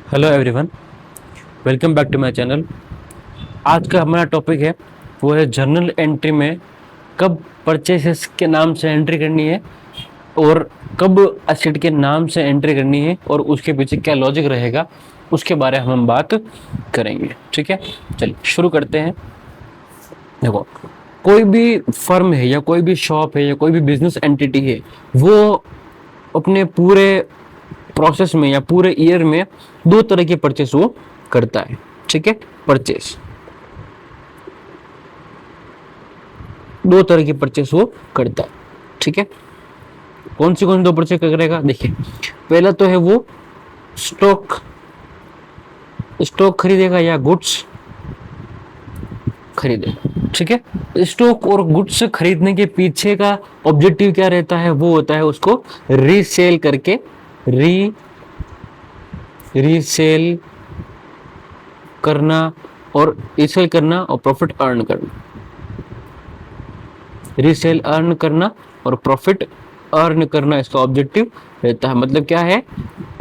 Hello everyone, welcome back to my channel. आज का हमारा टॉपिक है वो है जर्नल एंट्री में कब परचेसेस के नाम से एंट्री करनी है और कब एसेट के नाम से एंट्री करनी है और उसके पीछे क्या लॉजिक रहेगा उसके बारे में हम बात करेंगे। ठीक है, चलिए शुरू करते हैं। देखो, कोई भी फर्म है या कोई भी शॉप है या कोई भी बिजनेस एंटिटी है, वो अपने पूरे प्रोसेस में या पूरे ईयर में दो तरह के परचेस वो करता है। ठीक है, परचेस दो तरह की परचेस वो करता है। ठीक है, कौन सी दो परचेस करेगा? देखिए, पहला तो है वो स्टॉक स्टॉक खरीदेगा या गुड्स खरीदेगा। ठीक है, स्टॉक और गुड्स खरीदने के पीछे का ऑब्जेक्टिव क्या रहता है? वो होता है उसको रीसेल करके रीसेल करना और रीसेल करना और प्रॉफिट अर्न करना। रीसेल अर्न करना और प्रॉफिट अर्न करना इसका ऑब्जेक्टिव रहता है। मतलब क्या है?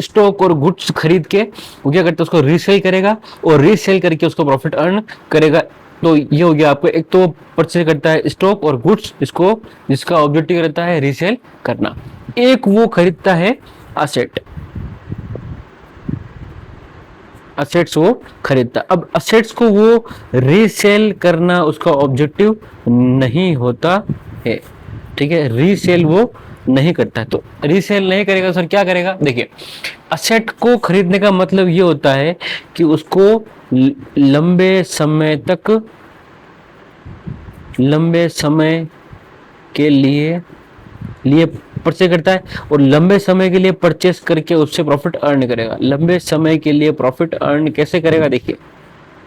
स्टॉक और गुड्स खरीद के वो क्या करता है? उसको रीसेल करेगा और रीसेल करके उसको प्रॉफिट अर्न करेगा। तो ये हो गया आपको, एक तो परचेज करता है स्टॉक और गुड्स, इसको जिसका ऑब्जेक्टिव रहता है रीसेल करना। एक वो खरीदता है असेट, असेट्स वो खरीदता। अब असेट्स को वो रीसेल करना उसका ऑब्जेक्टिव नहीं होता है। ठीक है, रीसेल वो नहीं करता है। तो रीसेल नहीं करेगा सर, क्या करेगा? देखिए, असेट को खरीदने का मतलब ये होता है कि उसको लंबे समय के लिए परचेज करता है और लंबे समय के लिए परचेस करके उससे प्रॉफिट अर्न करेगा। लंबे समय के लिए प्रॉफिट अर्न कैसे करेगा? देखिए,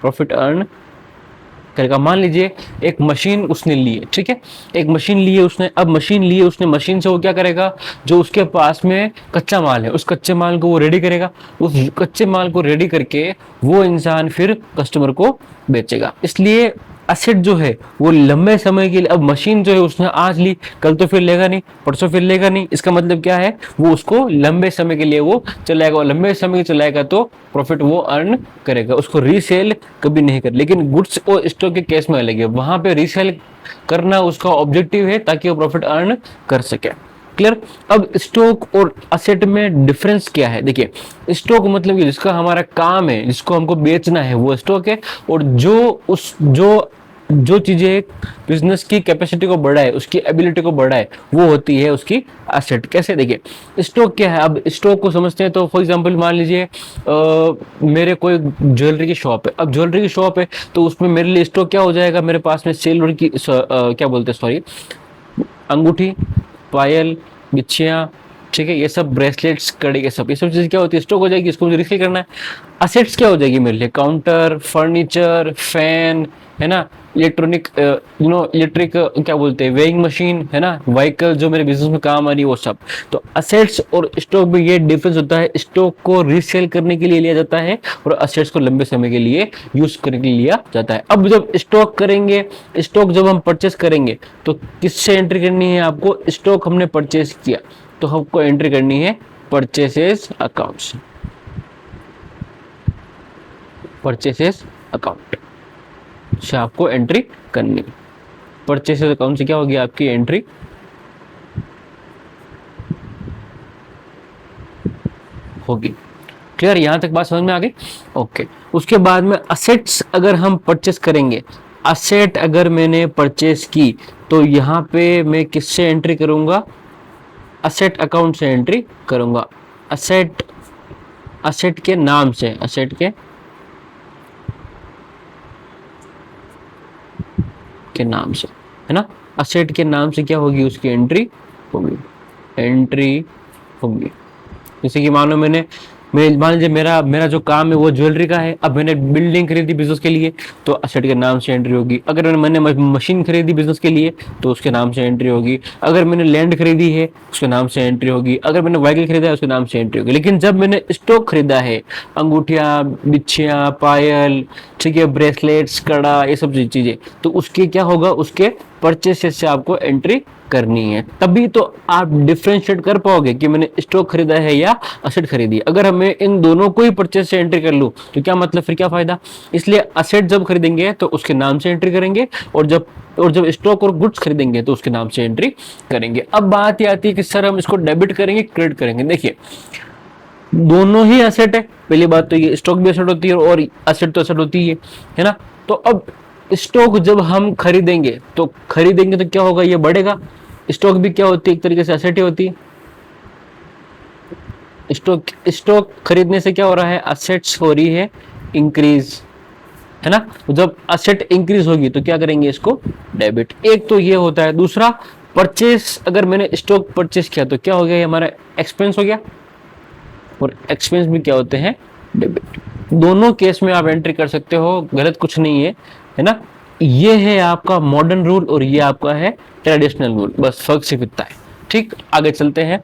प्रॉफिट अर्न करेगा। मान लीजिए एक मशीन उसने ली है। ठीक है, एक मशीन ली है उसने। अब मशीन ली है उसने, मशीन से वो क्या करेगा? जो उसके पास में कच्चा माल है, उस कच्चे माल को वो रेडी करेगा। उस कच्चे माल को रेडी करके वो इंसान फिर कस्टमर को बेचेगा। इसलिए असेट जो है वो लंबे समय के लिए, अब मशीन जो है उसने आज ली, कल तो फिर लेगा नहीं, परसों फिर लेगा नहीं। इसका मतलब क्या है? वो उसको लंबे समय के लिए वो चलाएगा और लंबे समय चलाएगा तो प्रॉफिट वो अर्न करेगा, उसको रीसेल कभी नहीं कर। लेकिन गुड्स और स्टॉक के केस में अलग है, वहां पे रीसेल करना उसका ऑब्जेक्टिव है ताकि वो प्रॉफिट अर्न कर सके। क्लियर? अब स्टॉक और असेट में डिफरेंस क्या है? देखिए, स्टॉक मतलब कि जिसका हमारा काम है, जिसको हमको बेचना है, वो स्टॉक है। और जो चीजें बिजनेस की कैपेसिटी को बढ़ाए, उसकी एबिलिटी को बढ़ाए, वो होती है उसकी एसेट। कैसे? देखिए, स्टॉक क्या है? अब स्टॉक को समझते हैं तो फॉर एग्जांपल मान लीजिए मेरे कोई ज्वेलरी की शॉप है। अब ज्वेलरी की शॉप है तो उसमें मेरे लिए स्टॉक क्या हो जाएगा? मेरे पास में सिल्वर की क्या बोलते हैं, सॉरी, अंगूठी, पायल, बिछिया, ठीक है, ये सब ब्रेसलेट्स, कड़ी, ये सब चीजें क्या होती है? स्टॉक हो जाएगी, इसको मुझे रिफिल करना है। असेट्स क्या हो जाएगी मेरे लिए? काउंटर, फर्नीचर, फैन, है ना, इलेक्ट्रॉनिक इलेक्ट्रिक क्या बोलते हैं, वेइंग मशीन, है ना, व्हीकल जो मेरे बिजनेस में काम आ रही है, वो सब। तो असेट्स और स्टॉक में ये डिफरेंस होता है। स्टॉक को रीसेल करने के लिए लिया जाता है और असेट्स को लंबे समय के लिए यूज करने के लिए लिया जाता है। अब जब स्टॉक करेंगे, स्टॉक जब हम परचेस करेंगे तो किससे एंट्री करनी है आपको? स्टॉक हमने परचेस किया तो हमको एंट्री करनी है परचेसेस अकाउंट से। परचेसेस अकाउंट से आपको एंट्री करनी है। परचेसेस अकाउंट से क्या होगी आपकी एंट्री? होगी। क्लियर? यहां तक बात समझ में आ गई? ओके। उसके बाद में असेट्स अगर हम परचेस करेंगे, असेट अगर मैंने परचेस की तो यहाँ पे मैं किससे एंट्री करूंगा? असेट अकाउंट से एंट्री करूंगा। असेट के नाम से, असेट के नाम से, है ना, असेट के नाम से क्या होगी? उसकी एंट्री होगी। जैसे कि मानो मान लीजिए मेरा जो काम है वो ज्वेलरी का है। अब मैंने बिल्डिंग खरीदी बिजनेस के लिए तो असेट के नाम से एंट्री होगी। अगर मैंने मशीन खरीदी बिजनेस के लिए तो उसके नाम से एंट्री होगी। अगर मैंने लैंड खरीदी है उसके नाम से एंट्री होगी। अगर मैंने व्हीकल खरीदा है उसके नाम से एंट्री होगी। लेकिन जब मैंने स्टॉक खरीदा है, अंगूठियां, बिछियां, पायल, ठीक है, ब्रेसलेट्स, कड़ा, ये सब चीजें, तो उसके क्या होगा? उसके परचेसेस से आपको एंट्री करनी है, तभी तो आप डिफरेंशिएट कर पाओगे कि मैंने स्टॉक खरीदा है या असेट खरीदी है। अगर हमें इन दोनों को ही परचेस से एंट्री कर लूं तो क्या मतलब, फिर क्या फायदा। इसलिए असेट जब खरीदेंगे तो उसके नाम से एंट्री करेंगे, और जब स्टॉक और गुड्स खरीदेंगे तो उसके नाम से एंट्री करेंगे। अब बात ये आती है कि सर हम इसको डेबिट करेंगे क्रेडिट करेंगे। देखिए दोनों ही असेट है, पहली बात तो ये स्टॉक भी असेट होती है और असेट तो असेट होती है ना। तो अब स्टॉक जब हम खरीदेंगे तो क्या होगा, ये बढ़ेगा। स्टॉक भी क्या होती है, एक तरीके से असेट ही होती है। स्टॉक खरीदने से क्या हो रहा है, असेट्स हो रही है इंक्रीज, है ना। तो जब असेट इंक्रीज होगी तो क्या करेंगे, इसको डेबिट। एक तो ये होता है। दूसरा, परचेस, अगर मैंने स्टॉक परचेस किया तो क्या हो गया, हमारा एक्सपेंस हो गया, और एक्सपेंस भी क्या होते हैं, डेबिट। दोनों केस में आप एंट्री कर सकते हो, गलत कुछ नहीं है ना। ये है आपका मॉडर्न रूल और ये आपका है ट्रेडिशनल रूल, बस फर्क सिर्फ इतना है। ठीक, आगे चलते हैं।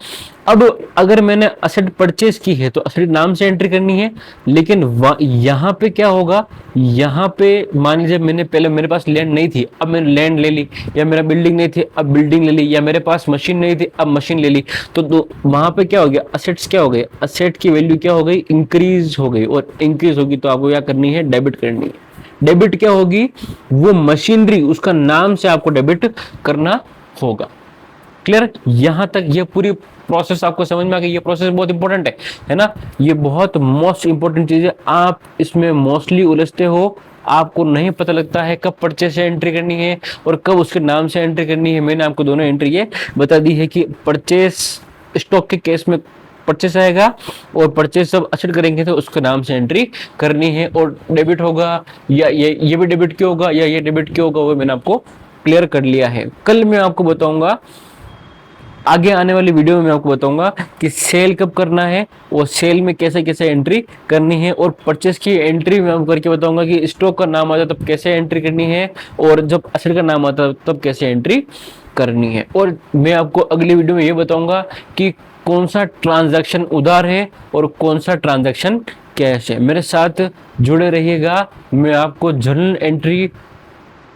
अब अगर मैंने असेट परचेज की है तो असेट नाम से एंट्री करनी है, लेकिन यहाँ पे क्या होगा, यहाँ पे मान लीजिए मैंने पहले, मेरे पास लैंड नहीं थी, अब मैंने लैंड ले ली, या मेरा बिल्डिंग नहीं थी अब बिल्डिंग ले ली, या मेरे पास मशीन नहीं थी अब मशीन ले ली, तो वहां पे क्या हो गया, असेट्स क्या हो गए, असेट की वैल्यू क्या हो गई, इंक्रीज हो गई। और इंक्रीज होगी तो आपको क्या करनी है, डेबिट करनी है। डेबिट क्या होगी, वो मशीनरी, उसका नाम से आपको डेबिट करना होगा। क्लियर, यहां तक ये पूरी प्रोसेस आपको समझ में आ गई। ये प्रोसेस बहुत इंपॉर्टेंट है ना। ये बहुत मोस्ट इंपॉर्टेंट चीज है, आप इसमें मोस्टली उलझते हो, आपको नहीं पता लगता है कब परचेस से एंट्री करनी है और कब उसके नाम से एंट्री करनी है। मैंने आपको दोनों एंट्री ये बता दी है कि परचेस, स्टॉक के केस में परचेस आएगा, और परचेस जब असेट करेंगे तो उसके नाम से एंट्री करनी है, और डेबिट होगा, या ये भी डेबिट क्यों होगा, या ये डेबिट क्यों होगा, वो मैंने आपको क्लियर कर लिया है। कल मैं आपको बताऊंगा, आगे आने वाली वीडियो में मैं आपको बताऊंगा कि सेल कब करना है और सेल में कैसे कैसे एंट्री करनी है, और परचेस की एंट्री मैं आपको करके बताऊंगा कि स्टॉक का नाम आता है तब कैसे एंट्री करनी है, और जब असेट का नाम आता है तब कैसे एंट्री करनी है। और मैं आपको अगली वीडियो में ये बताऊंगा कि कौन सा ट्रांजैक्शन उधार है और कौन सा ट्रांजैक्शन कैश है। मेरे साथ जुड़े रहिएगा, मैं आपको जर्नल एंट्री,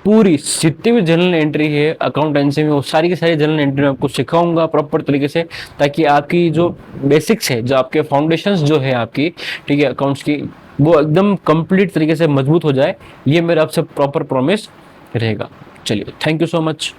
पूरी जितनी भी जनरल एंट्री है अकाउंटेंसी में, वो सारी की सारी जनरल एंट्री में आपको सिखाऊंगा प्रॉपर तरीके से, ताकि आपकी जो बेसिक्स है, जो आपके फाउंडेशंस जो है आपकी, ठीक है, अकाउंट्स की, वो एकदम कंप्लीट तरीके से मजबूत हो जाए। ये मेरा आपसे प्रॉपर प्रॉमिस रहेगा। चलिए, थैंक यू सो मच।